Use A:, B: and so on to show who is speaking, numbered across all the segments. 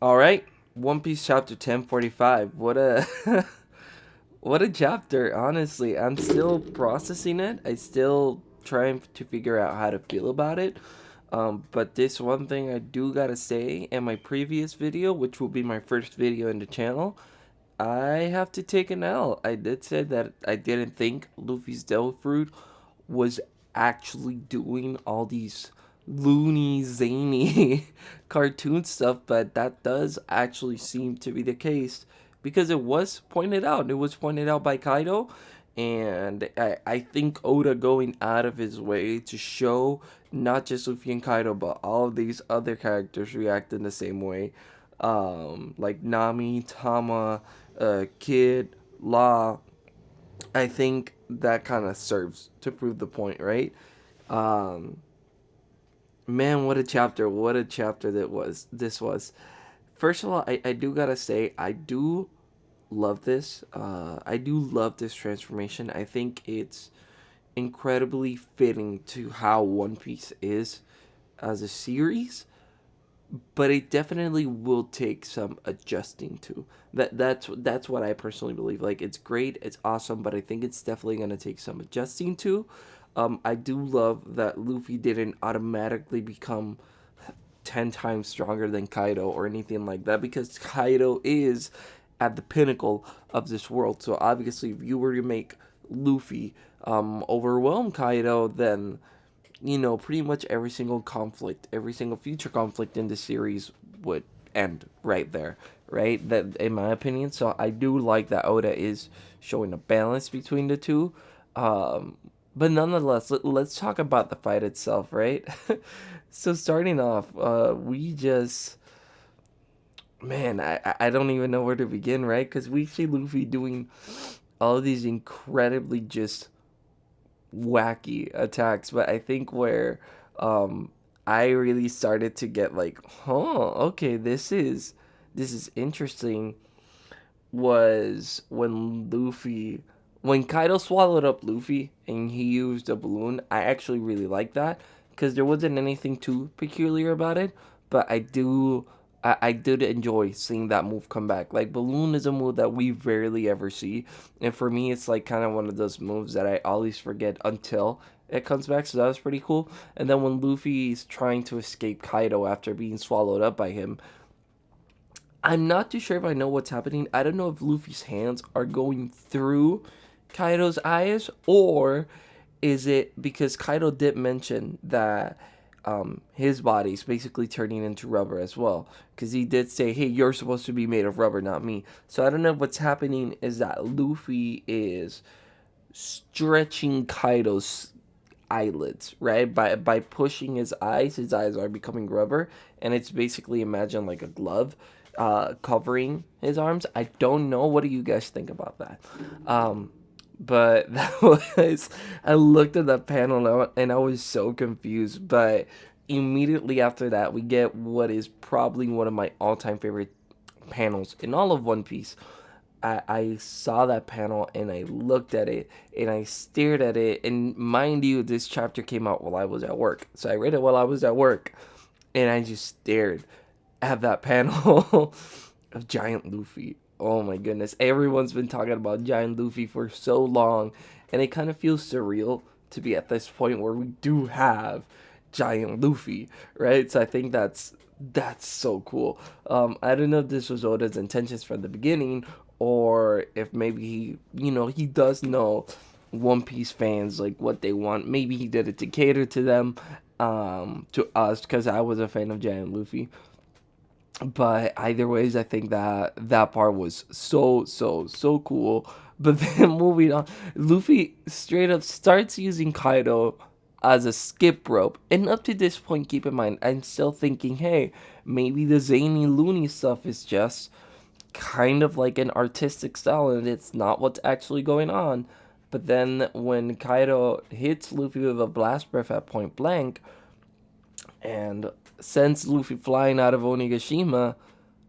A: All right, One Piece chapter 1045. What a what a chapter. Honestly, I'm still processing it. I still trying to figure out how to feel about it. But this one thing I do gotta say, in my previous video, which will be my first video in the channel, I have to take an L. I did say that I didn't think Luffy's Devil Fruit was actually doing all these loony, zany cartoon stuff, but that does actually seem to be the case because it was pointed out. It was pointed out by Kaido, and I think Oda going out of his way to show not just Luffy and Kaido, but all of these other characters react in the same way. Like Nami, Tama, Kid, Law, I think that kind of serves to prove the point, right? Um, man, what a chapter! What a chapter that was. This was. First of all, I do gotta say I do love this. I do love this transformation. I think it's incredibly fitting to how One Piece is as a series, but it definitely will take some adjusting to. That's what I personally believe. Like it's great, it's awesome, but I think it's definitely gonna take some adjusting to. I do love that Luffy didn't automatically become 10 times stronger than Kaido or anything like that because Kaido is at the pinnacle of this world. So obviously, if you were to make Luffy overwhelm Kaido, then pretty much every single conflict, every single future conflict in the series would end right there, right? That, in my opinion. So I do like that Oda is showing a balance between the two. Um, but nonetheless, let's talk about the fight itself, right? So starting off, we just, man, I don't even know where to begin, right? Because we see Luffy doing all of these incredibly just wacky attacks, but I think where um I really started to get like, okay, this is interesting was when Kaido swallowed up Luffy and he used a balloon. I actually really like that because there wasn't anything too peculiar about it, but I did enjoy seeing that move come back. Like balloon is a move that we rarely ever see, and for me, it's like kind of one of those moves that I always forget until it comes back. So that was pretty cool. And then when Luffy's trying to escape Kaido after being swallowed up by him, I'm not too sure if I know what's happening. I don't know if Luffy's hands are going through Kaido's eyes, or is it because Kaido did mention that his body's basically turning into rubber as well? Because he did say, hey, you're supposed to be made of rubber, not me. So I don't know if what's happening is that Luffy is stretching Kaido's eyelids, right? By pushing his eyes are becoming rubber, and it's basically imagine like a glove covering his arms. I don't know. What do you guys think about that? But that was, I looked at that panel and I was so confused. But immediately after that, we get what is probably one of my all-time favorite panels in all of One Piece. I saw that panel and I looked at it and I stared at it. And mind you, this chapter came out while I was at work. So I read it while I was at work and I just stared at that panel of Giant Luffy. Oh my goodness. Everyone's been talking about Giant Luffy for so long. And it kind of feels surreal to be at this point where we do have Giant Luffy, right? So I think that's so cool. I don't know if this was Oda's intentions from the beginning, or if maybe he does know One Piece fans like what they want. Maybe he did it to cater to them, to us, because I was a fan of Giant Luffy. But either ways, I think that part was so cool. But then moving on, Luffy straight up starts using Kaido as a skip rope, and up to this point, keep in mind, I'm still thinking, hey, maybe the zany loony stuff is just kind of like an artistic style, and it's not what's actually going on. But then when Kaido hits Luffy with a blast breath at point blank, and sends Luffy flying out of Onigashima,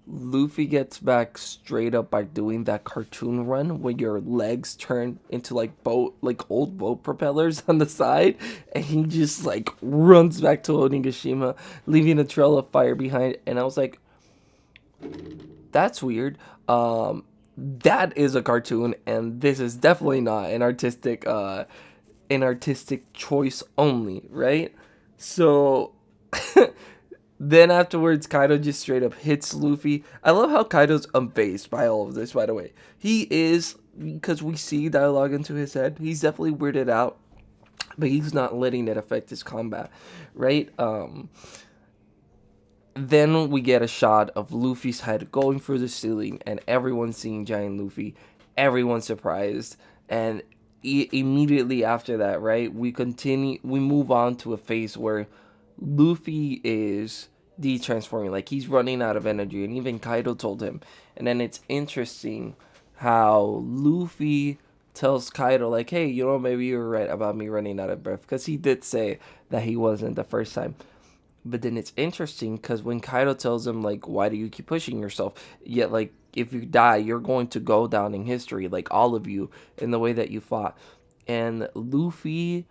A: Luffy gets back straight up by doing that cartoon run where your legs turn into like old boat propellers on the side, and he just like runs back to Onigashima, leaving a trail of fire behind. And I was like, that's weird. That is a cartoon, and this is definitely not an artistic choice only, right? So then afterwards, Kaido just straight up hits Luffy. I love how Kaido's unfazed by all of this, by the way. He is, because we see dialogue into his head, he's definitely weirded out, but he's not letting it affect his combat, right? Then we get a shot of Luffy's head going through the ceiling, and everyone seeing Giant Luffy. Everyone's surprised, and immediately after that, right, we move on to a phase where Luffy is de-transforming, like he's running out of energy, and even Kaido told him. And then it's interesting how Luffy tells Kaido, like, hey, maybe you were right about me running out of breath, because he did say that he wasn't the first time. But then it's interesting because when Kaido tells him, like, why do you keep pushing yourself? Yet, like, if you die, you're going to go down in history, like, all of you, in the way that you fought. And Luffy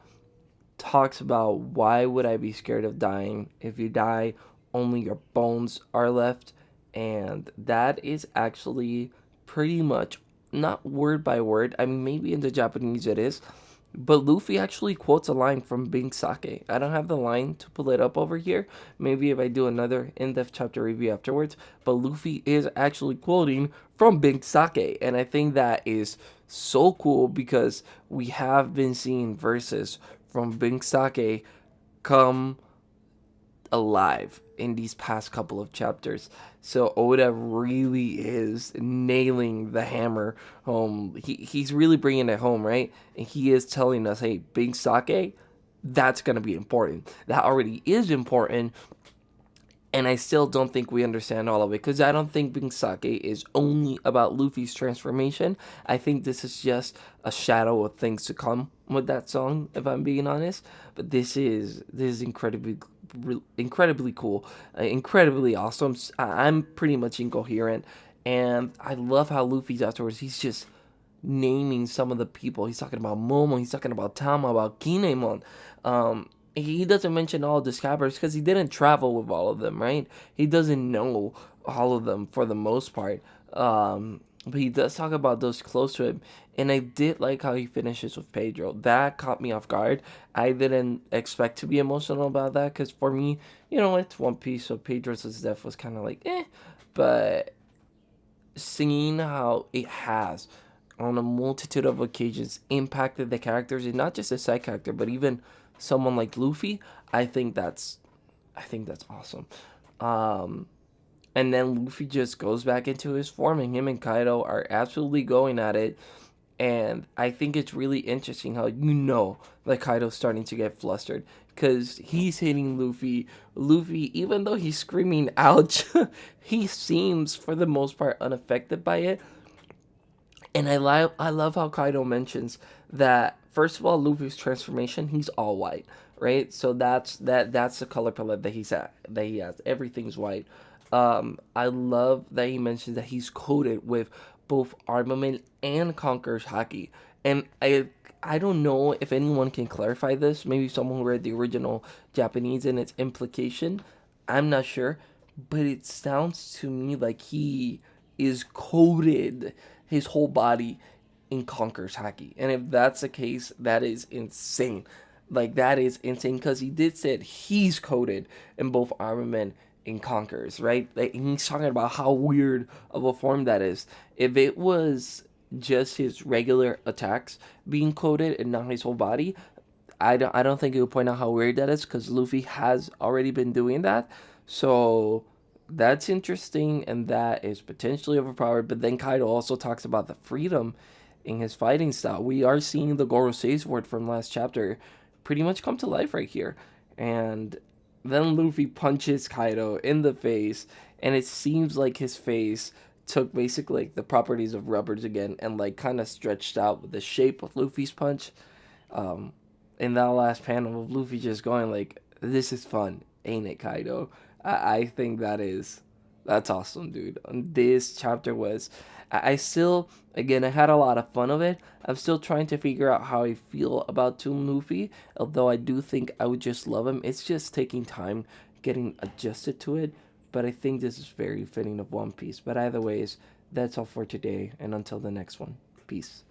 A: talks about, why would I be scared of dying? If you die, only your bones are left. And that is actually pretty much, not word by word. I mean, maybe in the Japanese it is, but Luffy actually quotes a line from Big Sake. I don't have the line to pull it up over here. Maybe if I do another in-depth chapter review afterwards. But Luffy is actually quoting from Big Sake. And I think that is so cool because we have been seeing verses from Big Sake come alive in these past couple of chapters. So Oda really is nailing the hammer home. He's really bringing it home, right? And he is telling us, hey, Big Sake, that's going to be important. That already is important. And I still don't think we understand all of it, because I don't think Big Sake is only about Luffy's transformation. I think this is just a shadow of things to come with that song, if I'm being honest. But this is incredibly cool, incredibly awesome. I'm pretty much incoherent, and I love how Luffy's afterwards. He's just naming some of the people. He's talking about Momo. He's talking about Tama, about Kinemon. He doesn't mention all the scabbers because he didn't travel with all of them, right? He doesn't know all of them for the most part. But he does talk about those close to him. And I did like how he finishes with Pedro. That caught me off guard. I didn't expect to be emotional about that because for me, it's One Piece, so Pedro's death was kind of like, eh. But seeing how it has, on a multitude of occasions, impacted the characters, and not just a side character, but even someone like Luffy, I think that's awesome. Um, and then Luffy just goes back into his form, and him and Kaido are absolutely going at it. And I think it's really interesting how that Kaido's starting to get flustered because he's hitting Luffy. Luffy, even though he's screaming ouch, he seems for the most part unaffected by it. And I love how Kaido mentions that, first of all, Luffy's transformation, he's all white, right? So that's the color palette that he has. Everything's white. I love that he mentions that he's coated with both armament and Conqueror's haki. And I don't know if anyone can clarify this. Maybe someone who read the original Japanese and its implication. I'm not sure, but it sounds to me like he is coated his whole body in Conqueror's haki. And if that's the case, that is insane. Like, that is insane because he did say he's coated in both armament and Conquerors, right? Like, he's talking about how weird of a form that is. If it was just his regular attacks being coated and not his whole body, I don't think it would point out how weird that is because Luffy has already been doing that. So that's interesting, and that is potentially overpowered. But then Kaido also talks about the freedom in his fighting style. We are seeing the Gorosei sword from last chapter pretty much come to life right here. And then Luffy punches Kaido in the face, and it seems like his face took basically like the properties of rubbers again and like kind of stretched out with the shape of Luffy's punch. Um, in that last panel of Luffy just going like, "This is fun, ain't it, Kaido?" I think that's awesome, dude. This chapter was, I still, again, I had a lot of fun of it. I'm still trying to figure out how I feel about Toon Luffy, although I do think I would just love him. It's just taking time getting adjusted to it. but I think this is very fitting of One Piece. But either ways, that's all for today, and until the next one, peace.